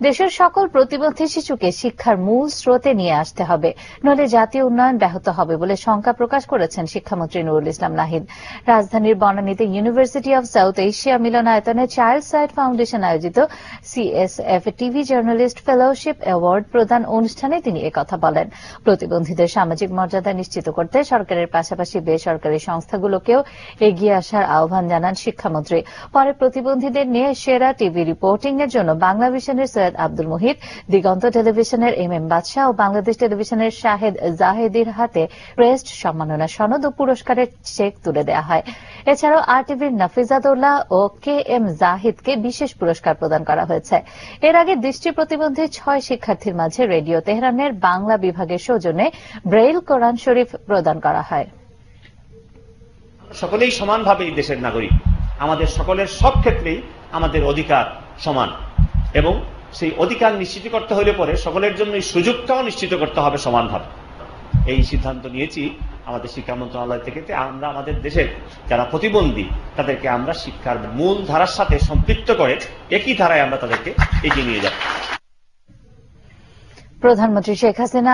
দেশের সকল প্রতিবন্ধী শিশুকে শিক্ষার মূল স্রোতে নিয়ে আসতে হবে, নইলে জাতীয় উন্নয়ন ব্যাহত হবে বলে শঙ্কা প্রকাশ করেছেন শিক্ষামন্ত্রী নুরুল ইসলাম নাহিদ। রাজধানীর বনানীতে ইউনিভার্সিটি অব সাউথ এশিয়া মিলনায়তনে চাইল্ড সাইড ফাউন্ডেশন আয়োজিত CSF TV journalist fellowship award প্রদান অনুষ্ঠানে তিনি একথা বলেন। প্রতিবন্ধীদের সামাজিক মর্যাদা নিশ্চিত করতে সরকারের পাশাপাশি বেসরকারি সংস্থাগুলোকেও এগিয়ে আসার আহ্বান জানান শিক্ষামন্ত্রী। পরে প্রতিবন্ধীদের নিয়ে সেরা টিভি রিপোর্টিং এর জন্য বাংলা ভিশনের সৈয়দ আব্দুল মুহিত, দিগন্ত টেলিভিশনের MM বাদশাহ ও বাংলাদেশ টেলিভিশনের শাহেদ জাহেদীর হাতে ক্রেস্ট, সম্মাননা সনদ ও পুরস্কারের চেক তুলে দেওয়া হয়। এছাড়াও RTVর নাফিজাতুল্লাহ ও KM জাহিদকে বিশেষ পুরস্কার প্রদান করা হয়েছে। এর আগে দৃষ্টি প্রতিবন্ধী 6 শিক্ষার্থীর মাঝে রেডিও তেহরানের বাংলা বিভাগের সৌজন্যে ব্রেইল কোরআন শরীফ প্রদান করা হয়। সকলেই সমানভাবে এই দেশের নাগরিক, আমাদের সকলের সব ক্ষেত্রেই আমাদের অধিকার সমান এবং সেই অধিকার নিশ্চিত করতে হলে পরে সকলের জন্য এই সুযোগটাও নিশ্চিত করতে হবে সমানভাবে। এই সিদ্ধান্ত নিয়েছি আমাদের শিক্ষা মন্ত্রণালয় থেকে, আমরা আমাদের দেশের যারা প্রতিবন্ধী তাদেরকে আমরা শিক্ষার মূল ধারার সাথে সম্পৃক্ত করে একই ধারায় আমরা তাদেরকে এগিয়ে নিয়ে যাব। প্রধানমন্ত্রী শেখ হাসিনা